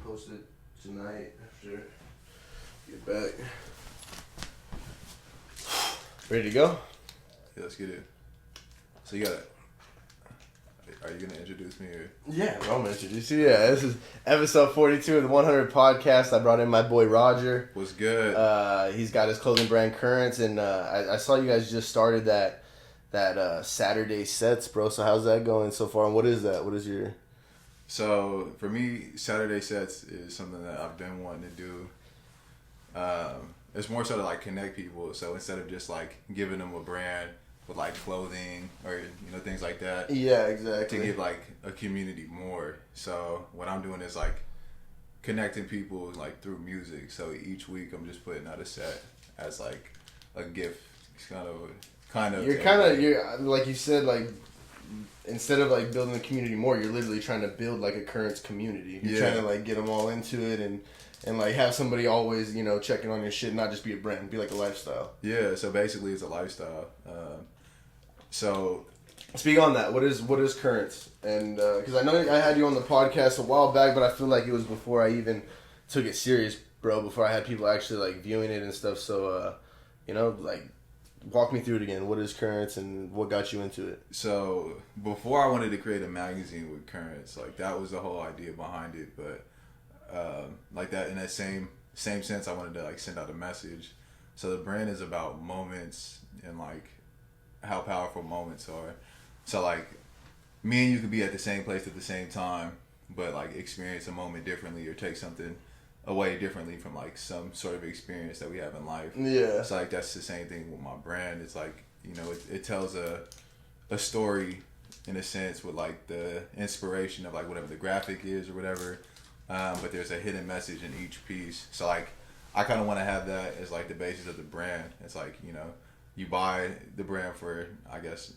post it tonight after get back. Ready to go? Yeah, let's get it. So you got it. Are you gonna introduce me or? Yeah, I'm gonna introduce you. Yeah, this is episode 42 of the 100 podcast. I brought in my boy Roger. What's good? He's got his clothing brand Currents, and I saw you guys just started that Saturday sets, bro. So how's that going so far? And what is that? What is your? So for me, Saturday sets is something that I've been wanting to do. It's more so to like connect people. So instead of just like giving them a brand with like clothing or things like that. Yeah, exactly. To give like a community more. So what I'm doing is like connecting people like through music. So each week I'm just putting out a set as like a gift. It's kind of. You're like you said, like instead of like building the community more, you're literally trying to build like a Currents community. You're trying to like get them all into it and like have somebody always checking on your shit, not just be a brand, be like a lifestyle. Yeah. So basically, it's a lifestyle. So, speak on that. What is Currents? And because I know I had you on the podcast a while back, but I feel like it was before I even took it serious, bro. Before I had people actually like viewing it and stuff. So, like walk me through it again. What is Currents and what got you into it? So before I wanted to create a magazine with Currents, like that was the whole idea behind it. But like that in that same sense, I wanted to like send out a message. So the brand is about moments and like how powerful moments are. So like me and you could be at the same place at the same time, but like experience a moment differently or take something away differently from like some sort of experience that we have in life. Yeah. So like that's the same thing with my brand. It's like, it tells a story in a sense with like the inspiration of like whatever the graphic is or whatever. But there's a hidden message in each piece. So like I kind of want to have that as like the basis of the brand. It's like, you buy the brand for, I guess,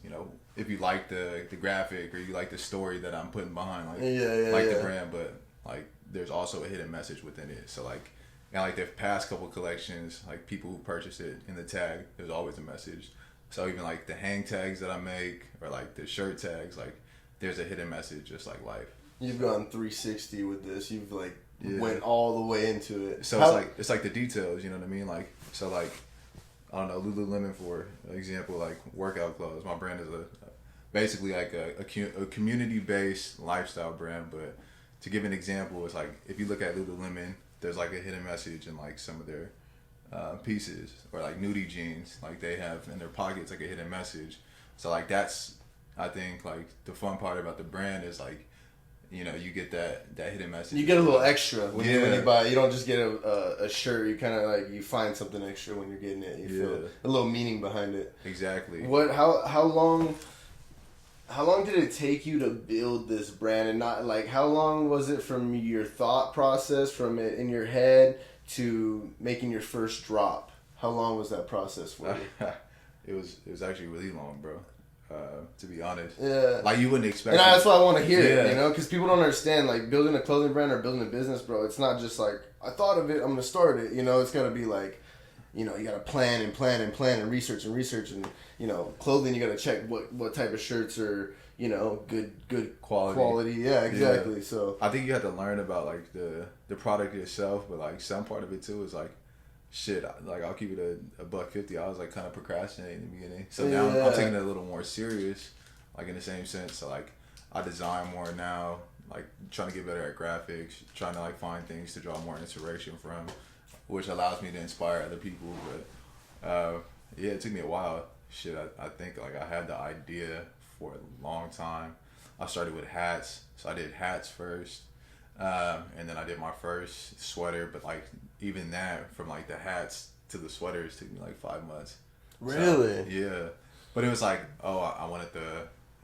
if you like the graphic or you like the story that I'm putting behind, like the brand, but like there's also a hidden message within it. So like, and like the past couple collections, like people who purchase it in the tag, there's always a message. So even like the hang tags that I make or like the shirt tags, like there's a hidden message, just like life. You've gone 360 with this. You've like went all the way into it. So it's like the details, you know what I mean? Like, so like, I don't know, Lululemon for example, like workout clothes. My brand is basically like a community-based lifestyle brand. But to give an example, it's like if you look at Lululemon, there's like a hidden message in like some of their pieces, or like nudie jeans, like they have in their pockets like a hidden message. So like that's, I think like the fun part about the brand is like, you get that hidden message. You get a little extra when you buy. You don't just get a shirt. You kind of like you find something extra when you're getting it. You feel a little meaning behind it. Exactly. How long did it take you to build this brand? And not like how long was it from your thought process, from it in your head to making your first drop? How long was that process for you? It was actually really long, bro. To be honest, like you wouldn't expect. And that's why I want to hear it, because people don't understand like building a clothing brand or building a business, bro. It's not just like I thought of it, I'm gonna start it. It's gotta be like, you gotta plan and research and clothing. You gotta check what type of shirts are good quality. Yeah, exactly. Yeah. So I think you have to learn about like the product itself, but like some part of it too is like. Shit, like I'll keep it a $150. I was like kind of procrastinating in the beginning, so now I'm taking it a little more serious, like in the same sense. So like I design more now, like trying to get better at graphics, trying to like find things to draw more inspiration from, which allows me to inspire other people. But it took me a while. Shit, I think like I had the idea for a long time. I started with hats, so I did hats first. And then I did my first sweater, but like even that, from like the hats to the sweaters, took me like 5 months. Really? So, yeah, but it was like, I wanted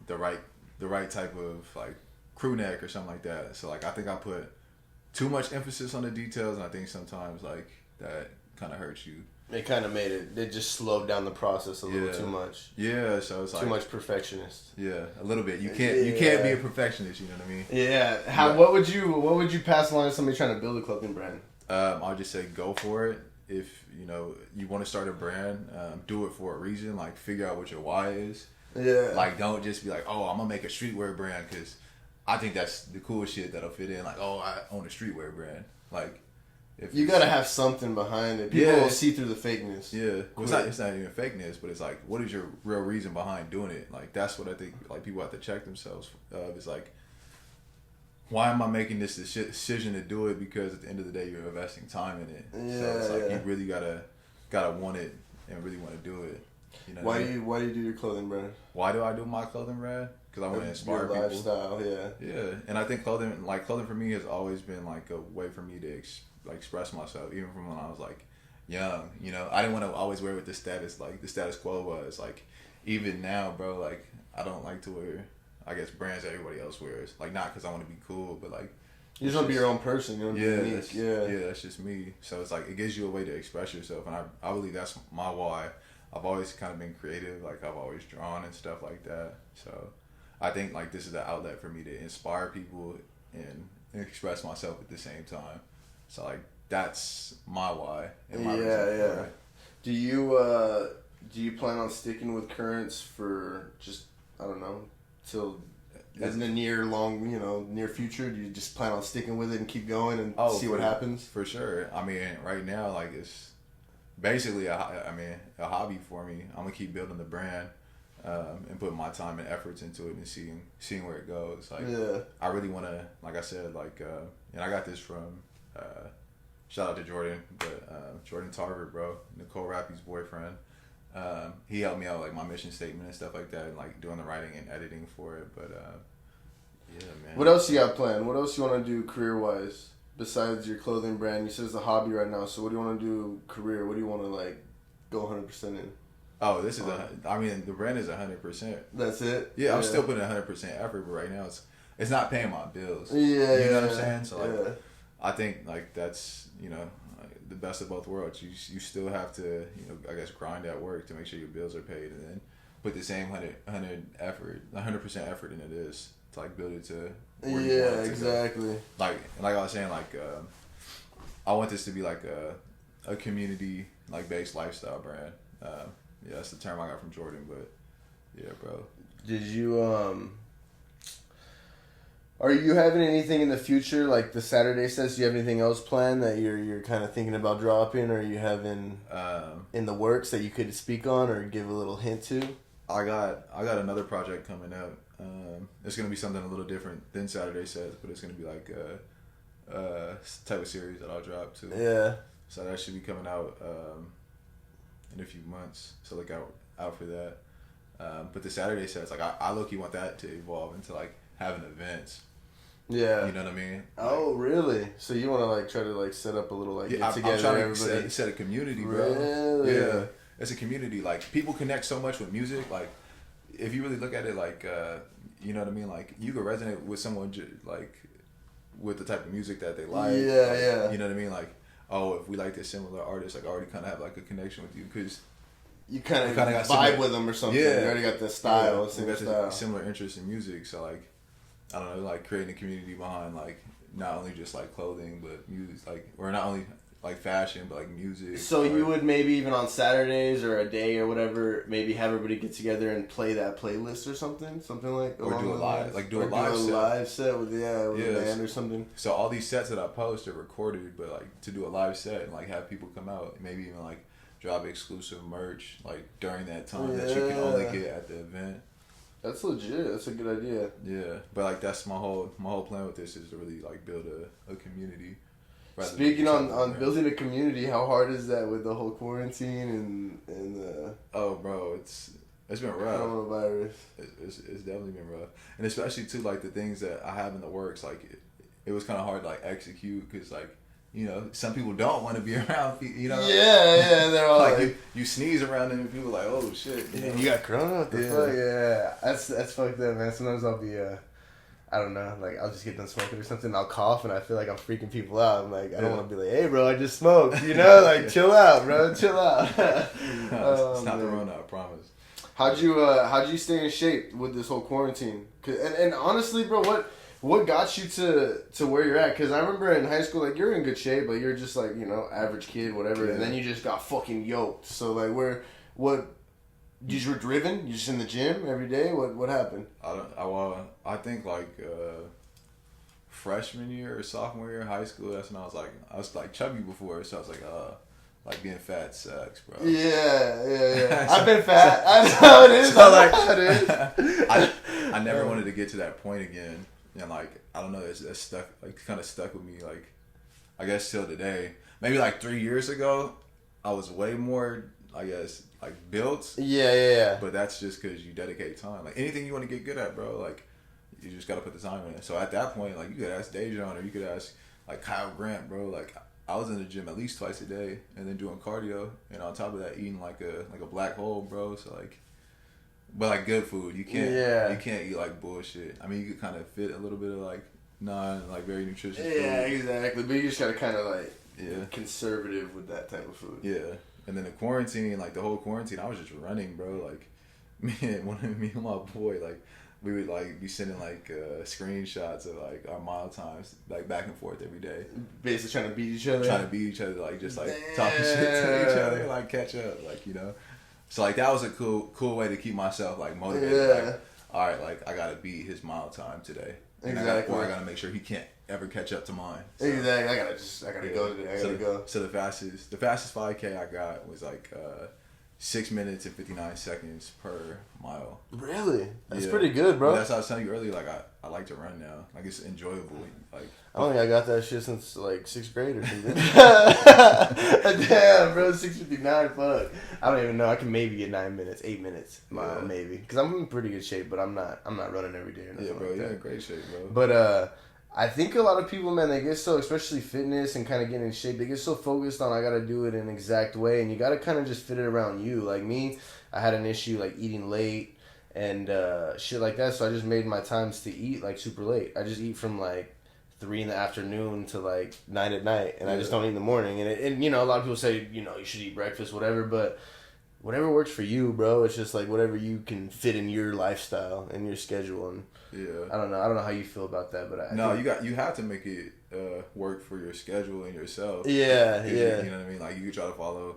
the right type of like crew neck or something like that. So like I think I put too much emphasis on the details, and I think sometimes like that kind of hurts you. It kind of made it. It just slowed down the process a little too much. Yeah, so it's like too much perfectionist. Yeah, a little bit. You can't be a perfectionist. You know what I mean? Yeah. What would you pass along to somebody trying to build a clothing brand? I'll just say go for it. If you want to start a brand, do it for a reason. Like figure out what your why is. Yeah. Like don't just be like, I'm gonna make a streetwear brand because I think that's the coolest shit that'll fit in. Like, oh, I own a streetwear brand. Like, if you gotta have something behind it. People will see through the fakeness. Yeah, well, it's not even fakeness, but it's like, what is your real reason behind doing it? Like, that's what I think. Like, people have to check themselves. It's like, why am I making this decision to do it? Because at the end of the day, you're investing time in it. Yeah, so it's like you really gotta want it and really want to do it. You know why do you do your clothing brand? Why do I do my clothing brand? Because I want to inspire people. Lifestyle, yeah. Yeah, and I think clothing for me has always been like a way for me to express myself, even from when I was like young. You know, I didn't want to always wear what the status quo was. Like, even now, bro, like I don't like to wear, I guess, brands that everybody else wears. Like, not because I want to be cool, but like you just want to be your own person. You want to be unique. Yeah, that's just me. So it's like it gives you a way to express yourself, and I believe that's my why. I've always kind of been creative. Like, I've always drawn and stuff like that. So I think like this is the outlet for me to inspire people and express myself at the same time. So like that's my why. And my reason. Do you plan on sticking with Currents for just, I don't know, till in the near future? Do you just plan on sticking with it and keep going and see what happens? For sure. I mean, right now, like, it's basically a hobby for me. I'm gonna keep building the brand and putting my time and efforts into it and seeing where it goes. Like, I really want to, like I said, like, and I got this from shout out to Jordan, but Jordan Tarver, bro, Nicole Rappy's boyfriend. He helped me out, like, my mission statement and stuff like that, and like doing the writing and editing for it. But yeah, man. What else you got planned? What else you want to do career wise besides your clothing brand? You said it's a hobby right now, so what do you want to do career? What do you want to like go 100% in? Oh, this is the brand is 100%. That's it. Yeah, I'm still putting 100% effort, but right now it's not paying my bills. Yeah, you know what I'm saying? So like, I think like that's, you know, the best of both worlds. You still have to, you know, I guess, grind at work to make sure your bills are paid, and then put the same 100% effort in it is to like build it to where you want it to exactly. go. Like I was saying, like I want this to be like a community like based lifestyle brand. Yeah, that's the term I got from Jordan, but yeah, bro. Did you are you having anything in the future, like the Saturday sets? Do you have anything else planned that you're kind of thinking about dropping, or you having in the works that you could speak on or give a little hint to? I got another project coming up. It's gonna be something a little different than Saturday sets, but it's gonna be like a type of series that I'll drop too. Yeah. So that should be coming out in a few months. So look out for that. But the Saturday sets, like I low-key want that to evolve into like having events. Yeah. You know what I mean? Oh, like, really? So you want to like try to like set up a little like get together? I'm trying to set a community, bro. Really? Yeah. It's a community. Like, people connect so much with music. Like, if you really look at it, like, you know what I mean? Like, you could resonate with someone like with the type of music that they like. Yeah, like, yeah. You know what I mean? Like, oh, if we like this similar artist, like, I already kind of have like a connection with you because you kind of vibe with them or something. Yeah. You already got the style, similar interests in music. So like, I don't know, like creating a community behind like not only just like clothing but music, like, or not only like fashion but like music. So you would maybe even on Saturdays or a day or whatever, maybe have everybody get together and play that playlist or something like, or do a live, like do a live set with a band or something. So all these sets that I post are recorded, but like to do a live set and like have people come out, maybe even like drop exclusive merch like during that time that you can only get at the event. That's legit. That's a good idea. Yeah, but like that's my whole plan with this is to really like build a community. Speaking on building a community, how hard is that with the whole quarantine and the? Oh, bro, it's been rough. Coronavirus. It's definitely been rough, and especially too like the things that I have in the works. Like it was kind of hard to like execute because like, you know, some people don't want to be around, you know? Yeah, they're all like you sneeze around them and people are like, oh shit. You got corona? What the fuck? Yeah. That's fucked up, man. Sometimes I'll be, I don't know, like I'll just get done smoking or something, I'll cough and I feel like I'm freaking people out. I'm like, I don't want to be like, hey bro, I just smoked, you know? Like, chill out, bro, chill out. It's not the Rona, I promise. How'd you stay in shape with this whole quarantine? And honestly, bro, what got you to where you're at? Because I remember in high school, like, you're in good shape, but you're just like, you know, average kid, whatever, and then you just got fucking yoked. So, like, you just were driven? You just in the gym every day? What happened? I think, like, freshman year or sophomore year of high school. That's when I was like chubby before, so I was like being fat sucks, bro. Yeah. I've been fat. I know it is. So like, I never wanted to get to that point again, and like I don't know, it's stuck, like kind of stuck with me, like I guess till today. Maybe like 3 years ago, I was way more, I guess, like built. Yeah. But that's just because you dedicate time. Like anything you want to get good at, bro, like you just gotta put the time in. So at that point, like you could ask Dejan or you could ask like Kyle Grant, bro. Like I was in the gym at least twice a day and then doing cardio, and on top of that eating like a black hole, bro. So like, but like good food. You can't eat like bullshit. I mean, you could kind of fit a little bit of like like very nutritious food. Yeah, exactly. But you just gotta kind of like conservative with that type of food. Yeah. And then the quarantine, like the whole quarantine, I was just running, bro. Like me and my boy, like we would like be sending like screenshots of like our mile times, like back and forth every day. Basically trying to beat each other. Like just like talking shit to each other, like catch up, like So like that was a cool way to keep myself like motivated. Yeah. Like, all right, like I gotta beat his mile time today. Exactly. Or I gotta make sure he can't ever catch up to mine. So, exactly. I gotta go today. I gotta go. So the fastest 5K I got was like 6 minutes and 59 seconds per mile. Really? That's pretty good, bro. But that's how I was telling you earlier. Like I like to run now. Like it's enjoyable. Like I don't think I got that shit since like 6th grade or something. Damn, bro, 6:59. Fuck. I don't even know. I can maybe get 9 minutes, 8 minutes, maybe. Because I'm in pretty good shape, but I'm not running every day or nothing. Yeah, bro, like you're that. in great shape, bro. But I think a lot of people, man, they get so, especially fitness and kind of getting in shape, they get so focused on I gotta do it in an exact way, and you gotta kind of just fit it around you. Like me, I had an issue like eating late and shit like that, so I just made my times to eat like super late. I just eat from like 3 in the afternoon to like 9 at night, and I just don't eat in the morning. And a lot of people say, you should eat breakfast, whatever, but whatever works for you, bro. It's just like whatever you can fit in your lifestyle and your schedule. And I don't know how you feel about that, but you have to make it work for your schedule and yourself. Yeah. You know what I mean? Like you could try to follow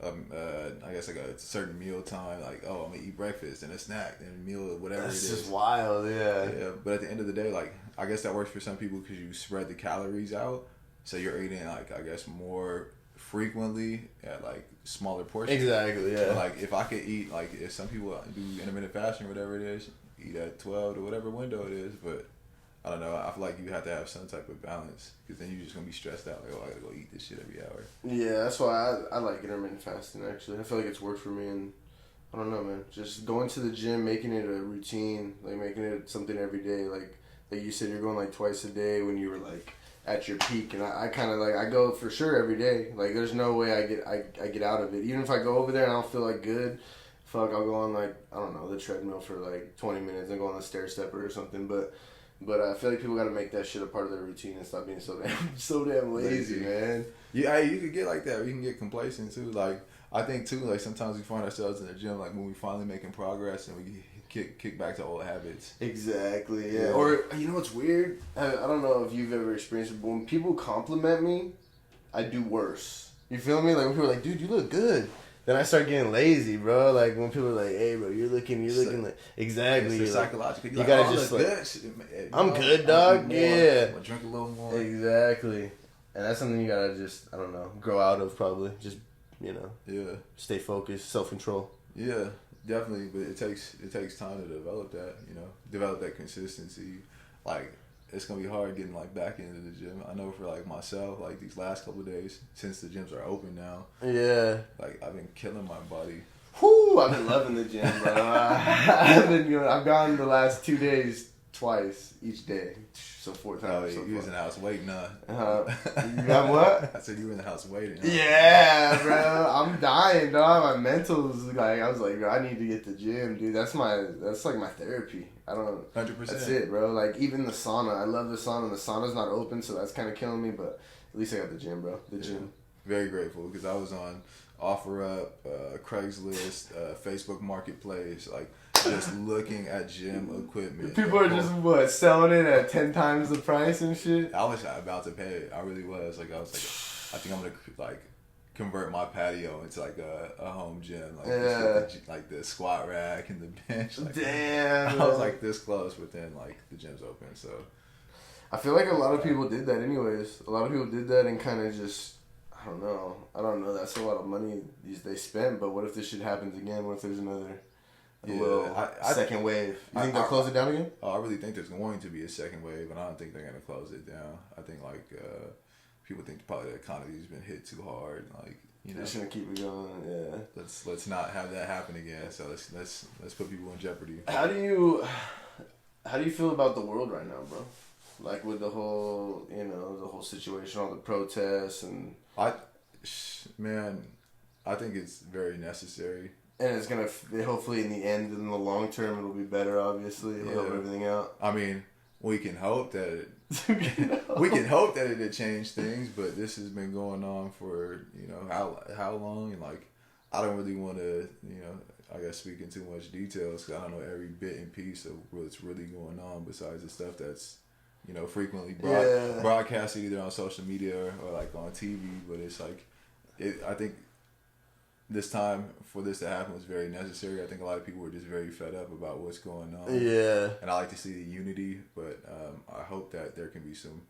I guess like a certain meal time, like I'm gonna eat breakfast and a snack and a meal, whatever. That's it is. just wild. Yeah. But at the end of the day, like I guess that works for some people because you spread the calories out, so you're eating like I guess more frequently at like smaller portions. Exactly. Yeah. But, like if I could eat, like if some people do intermittent fasting or whatever it is, eat at 12 to whatever window it is, but I don't know. I feel like you have to have some type of balance because then you're just gonna be stressed out. Like, I gotta go eat this shit every hour. Yeah, that's why I like intermittent fasting. Actually, I feel like it's worked for me, and I don't know, man. Just going to the gym, making it a routine, like making it something every day. Like you said, you're going like twice a day when you were like at your peak, and I kind of like I go for sure every day. Like there's no way I get out of it. Even if I go over there and I don't feel like good, fuck, I'll go on like I don't know the treadmill for like 20 minutes and go on the stair stepper or something, but I feel like people got to make that shit a part of their routine and stop being so damn lazy, man. Yeah, you could get like that. Or you can get complacent too. Like I think too, like sometimes we find ourselves in the gym, like when we finally making progress and we kick back to old habits. Exactly. Yeah. Or you know what's weird? I don't know if you've ever experienced it, but when people compliment me, I do worse. You feel me? Like when people are like, "Dude, you look good." Then I start getting lazy, bro. Like when people are like, "Hey, bro, you're looking like exactly." It's psychological. You gotta just like, good. I'm good, dog. Yeah. I'll drink a little more. Exactly, and that's something you gotta just I don't know grow out of probably. Just stay focused, self control. Yeah, definitely. But it takes time to develop that. Develop that consistency. Like it's gonna be hard getting like back into the gym. I know for like myself, like these last couple of days since the gyms are open now. Yeah. Like I've been killing my body. Whoo! I've been loving the gym, bro. I've gone the last 2 days twice each day, so 4 times. You was in the house waiting, huh? You got what? I said you were in the house waiting. Huh? Yeah, bro. I'm dying, dog. My mental's like I was like, bro, I need to get to the gym, dude. That's like my therapy. I don't. 100%. That's it, bro. Like even the sauna, I love the sauna. The sauna's not open, so that's kind of killing me. But at least I got the gym, bro. The gym. Very grateful because I was on OfferUp, Craigslist, Facebook Marketplace, like just looking at gym equipment. People are just selling it at 10 times the price and shit. I was about to pay it. I really was. Like I was like, I think I'm gonna like convert my patio into like a home gym. Like the squat rack and the bench. Like, damn. I was like this close, but then like the gym's open, so. I feel like a lot of people did that anyways. A lot of people did that and kind of just, I don't know. That's a lot of money they spent, but what if this shit happens again? What if there's another second wave? You think they'll close it down again? I really think there's going to be a second wave, and I don't think they're going to close it down. I think, like, people think probably the economy's been hit too hard. Like, you know, they're just going to keep it going, yeah. Let's not have that happen again. So let's put people in jeopardy. How do you feel about the world right now, bro? Like, with the whole, the whole situation, all the protests and... I think it's very necessary. And it's going to, hopefully in the end, in the long term, it'll be better, obviously. It'll help everything out. I mean, we can hope that it'll change things, but this has been going on for, how long? And, like, I don't really want to, I guess speak in too much details because I don't know every bit and piece of what's really going on besides the stuff that's, frequently broadcasted either on social media or like on TV. But it's like, I think this time for this to happen was very necessary. I think a lot of people were just very fed up about what's going on. Yeah. And I like to see the unity, but I hope that there can be some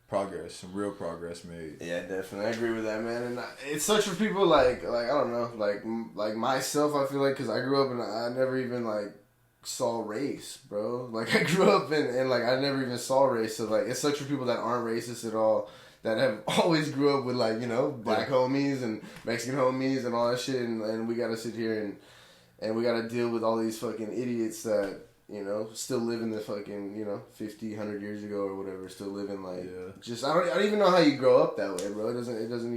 progress, some real progress made. Yeah, definitely. I agree with that, man. And it sucks for people like I don't know, like myself. I feel like because I grew up and I never even like saw race, bro. Like I grew up and like I never even saw race. So like it sucks for people that aren't racist at all, that have always grew up with like black homies and Mexican homies and all that shit, and we gotta sit here and we gotta deal with all these fucking idiots that still live in the fucking 50, 100 years ago or whatever, still living like just I don't even know how you grow up that way, bro. It doesn't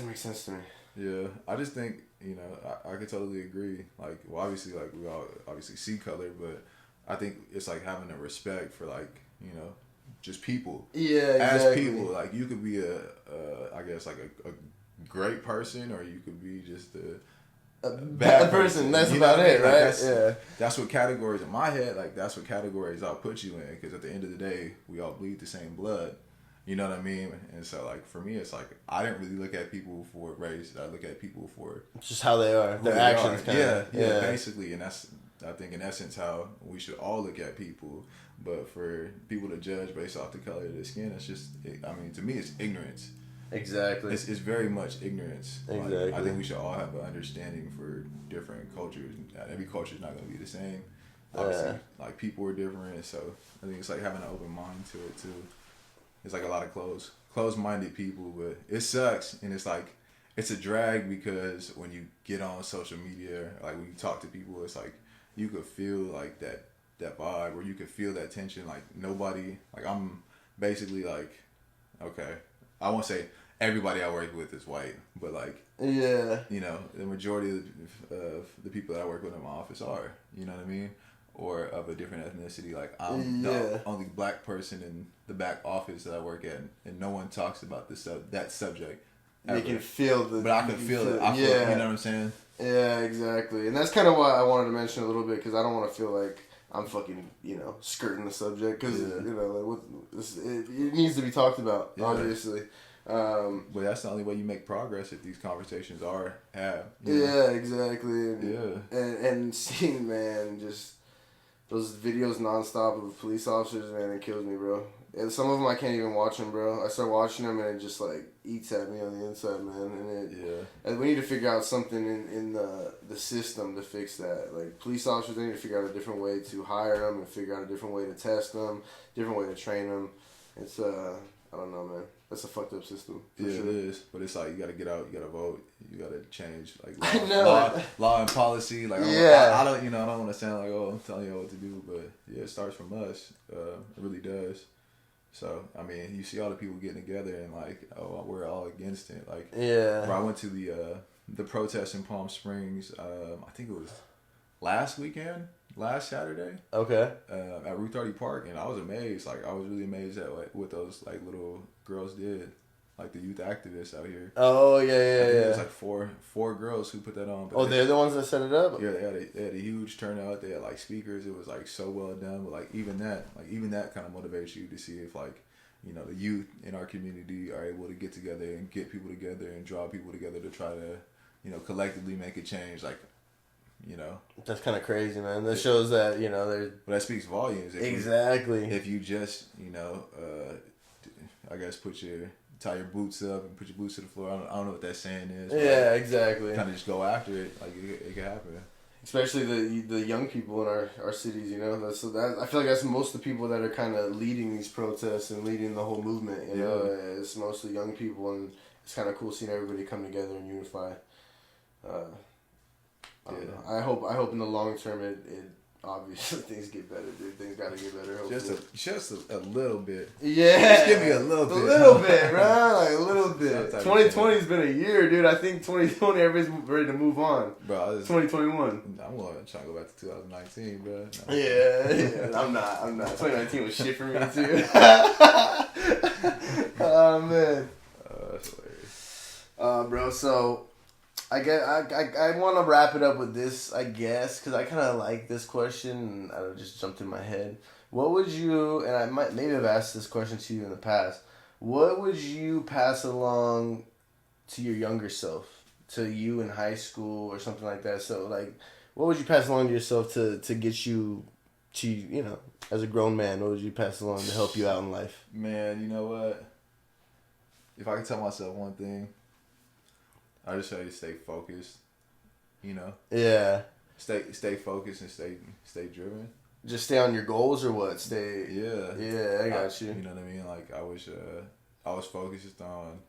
make sense to me. Yeah, I just think I could totally agree. Like, well, obviously, like we all obviously see color, but I think it's like having a respect for like just people. Yeah, exactly. As people, like you could be I guess like a great person, or you could be just a bad person. That's about it, right? That's what categories in my head. Like that's what categories I'll put you in, because at the end of the day, we all bleed the same blood. You know what I mean? And so, like, for me, it's like, I didn't really look at people for race. I look at people for... just how they are. Their actions, kind of. Yeah, basically. And that's, I think, in essence, how we should all look at people. But for people to judge based off the color of their skin, it's just... to me, it's ignorance. Exactly. It's very much ignorance. Exactly. Like, I think we should all have an understanding for different cultures. Every culture is not going to be the same. Obviously, like, people are different. So, I think it's like having an open mind to it, too. It's like a lot of closed-minded people, but it sucks, and it's like it's a drag because when you get on social media, like when you talk to people, it's like you could feel like that vibe, or you could feel that tension. Like nobody, like I'm basically like, okay, I won't say everybody I work with is white, but like the majority of the people that I work with in my office are, you know what I mean? Or of a different ethnicity. Like I'm the only black person in the back office that I work at, and no one talks about that subject. They can feel but I can feel it. I feel, you know what I'm saying? Yeah, exactly. And that's kind of why I wanted to mention a little bit, because I don't want to feel like I'm fucking skirting the subject, because it needs to be talked about, obviously. But that's the only way you make progress if these conversations have. Yeah, exactly. And, and seeing, man, just those videos nonstop of police officers, man, it kills me, bro. And some of them I can't even watch them, bro. I start watching them and it just like eats at me on the inside, man. And we need to figure out something in the system to fix that. Like police officers, they need to figure out a different way to hire them and figure out a different way to test them, different way to train them. It's I don't know, man. That's a fucked up system. Yeah, sure. It is. But it's like you gotta get out, you gotta vote, you gotta change like law and policy. Like I don't want to sound like I'm telling you what to do, but it starts from us. It really does. So I mean, you see all the people getting together and like, we're all against it. Like I went to the protest in Palm Springs. I think it was last Saturday. Okay. At Route 30 Park, and I was amazed. Like I was really amazed at what those like little girls did, like the youth activists out here. Oh yeah. It was like four girls who put that on. But they're the ones that set it up. Yeah, they had a huge turnout. They had like speakers. It was like so well done. But like even that kind of motivates you to see if like the youth in our community are able to get together and get people together and draw people together to try to collectively make a change. Like That's kind of crazy, man. That shows that, you know, there's... But that speaks volumes. Exactly. If you just, you know, I guess tie your boots up and put your boots to the floor. I don't know what that saying is. Yeah, exactly. Kind of just go after it. Like, it can happen. Especially the young people in our cities, you know. I feel like that's most of the people that are kind of leading these protests and leading the whole movement, you know. It's mostly young people, and it's kind of cool seeing everybody come together and unify. I don't know. I hope in the long term it obviously things get better, dude. Things gotta get better. Hopefully. Just a little bit. Yeah. Just give me a little bit. A little bit, bro. Like a little bit. 2020's been a year, dude. I think 2020 everybody's ready to move on. Bro, 2021. I'm gonna try to go back to 2019, bro. No. Yeah. I'm not. 2019 was shit for me too. Oh man. That's hilarious. Bro. So. I want to wrap it up with this, I guess, because I kind of like this question, and I just jumped in my head. What would you, and I might maybe have asked this question to you in the past, what would you pass along to your younger self, to you in high school or something like that? So, like, what would you pass along to yourself to get you to, you know, as a grown man, what would you pass along to help you out in life? Man, you know what? If I could tell myself one thing, I just try to stay focused, you know. Yeah. Stay focused and stay driven. Just stay on your goals or what? Stay. Yeah. Yeah, I got you. You know what I mean? Like I was focused on,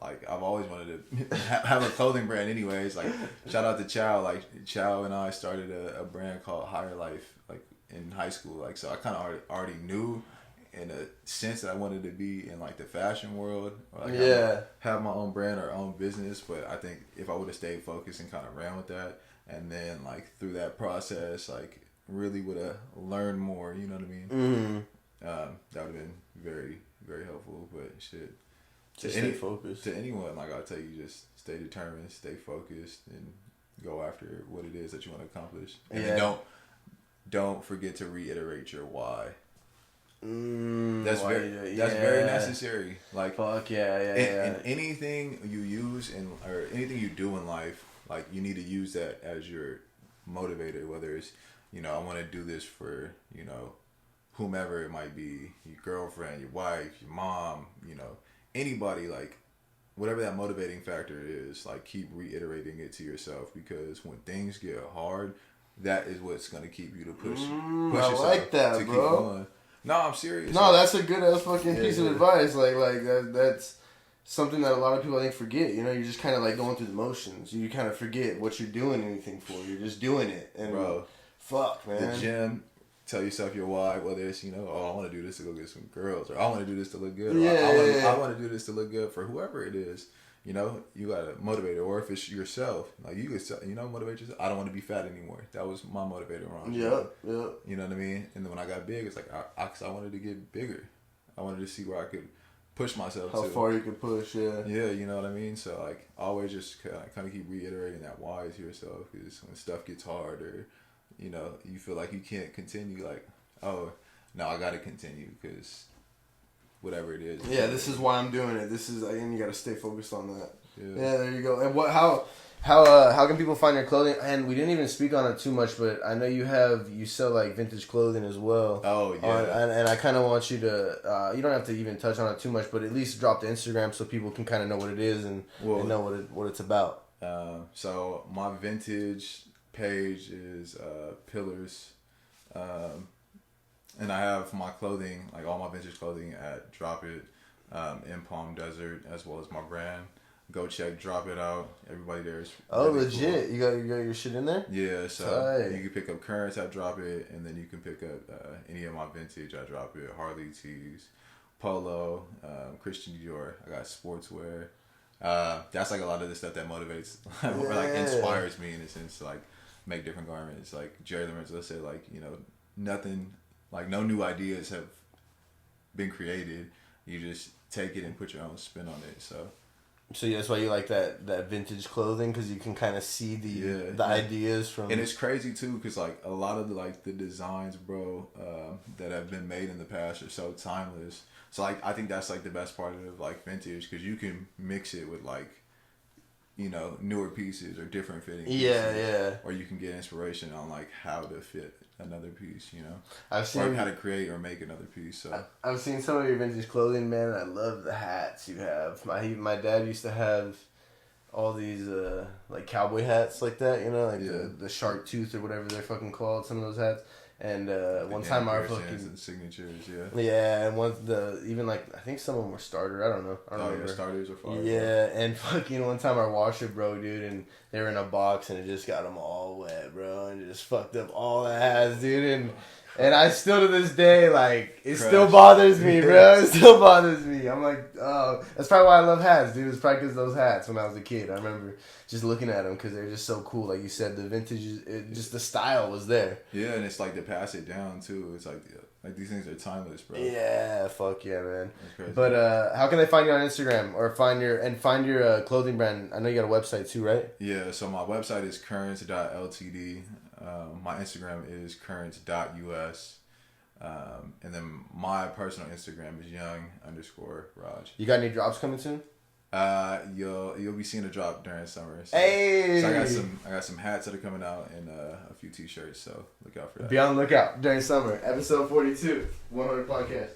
like I've always wanted to have a clothing brand. Anyways, like shout out to Chow. Like Chow and I started a brand called Higher Life, like in high school. Like so, I kind of already knew. In a sense that I wanted to be in like the fashion world, or like have my own brand or own business. But I think if I would have stayed focused and kind of ran with that, and then like through that process, like really would have learned more. You know what I mean? Mm-hmm. That would have been very, very helpful. But shit, just stay focused. To anyone, like I'll tell you, just stay determined, stay focused, and go after what it is that you want to accomplish. And then don't forget to reiterate your why. That's very necessary. Like fuck yeah. And anything you use or anything you do in life, like you need to use that as your motivator. Whether it's, you know, I want to do this for, you know, whomever it might be, your girlfriend, your wife, your mom, you know, anybody, like whatever that motivating factor is, like keep reiterating it to yourself, because when things get hard, that is what's gonna keep you to push yourself like that, to bro. keep going. No, I'm serious. No, that's a good fucking piece of advice. Like that's something that a lot of people I think forget. You know, you're just kind of like going through the motions. You kind of forget what you're doing anything for. You're just doing it. And bro, fuck, man. The gym. Tell yourself your why. Whether it's, you know, oh, I want to do this to go get some girls, or I want to do this to look good. I want to do this to look good for whoever it is. You know, you gotta motivate it. Or if it's yourself, like you could, you know, motivate yourself. I don't want to be fat anymore. That was my motivator wrong. Yeah. You know what I mean? And then when I got big, it's like I wanted to get bigger. I wanted to see where I could push myself. How far you could push, yeah. Yeah, you know what I mean? So like always just kind of keep reiterating that why to yourself, because when stuff gets hard, or, you know, you feel like you can't continue, like, oh, no, I got to continue because whatever it is. Yeah, this is why I'm doing it. This is, and you got to stay focused on that. Yeah, there you go. And how can people find your clothing? And we didn't even speak on it too much, but I know you sell like vintage clothing as well. Oh yeah. And I kind of want you to, you don't have to even touch on it too much, but at least drop the Instagram so people can kind of know what it is and know what it's about. So my vintage page is Pillars, and I have my clothing, like all my vintage clothing, at Drop It, in Palm Desert, as well as my brand. Go Drop It out. Everybody there is really legit. Cool. You got your shit in there? Yeah, so you can pick up currents at Drop It, and then you can pick up any of my vintage at Drop It. Harley tees, Polo, Christian Dior. I got sportswear. That's like a lot of the stuff that motivates or like inspires me in a sense to like make different garments. Like Jerry Lorenzo said, like, you know, nothing, like no new ideas have been created. You just take it and put your own spin on it. So that's why you like that vintage clothing, because you can kind of see the ideas from. And it's crazy too, because like a lot of the designs, bro, that have been made in the past are so timeless. So like I think that's like the best part of like vintage, because you can mix it with like, newer pieces or different fitting pieces. Yeah. Or you can get inspiration on like how to fit another piece, I've seen, or how to create or make another piece. So I've seen some of your vintage clothing, man. And I love the hats you have. My dad used to have all these like cowboy hats like that, like the shark tooth or whatever they're fucking called. Some of those hats. And one time our fucking and signatures, and even like I think some of them were starter. I don't know. I don't remember. Yeah, starters are fire. Yeah, and fucking one time our washer broke, dude, and they were in a box and it just got them all wet, bro, and it just fucked up all the hats, dude, and I still to this day like it still bothers me, bro. It still bothers me. I'm like, oh, that's probably why I love hats, dude. It's probably because of those hats when I was a kid. I remember just looking at them because they're just so cool. Like you said, the vintage, just the style was there. Yeah, and it's like to pass it down too. It's like these things are timeless, bro. Yeah, fuck yeah, man. That's crazy. But how can they find you on Instagram or find your clothing brand? I know you got a website too, right? Yeah, so my website is currents.ltd. My Instagram is currents.us. And then my personal Instagram is young_Raj. You got any drops coming soon? You'll be seeing a drop during summer. So, hey, so I got some hats that are coming out and a few t-shirts. So look out for that. Be on the lookout during summer. Episode 42, 100 podcast.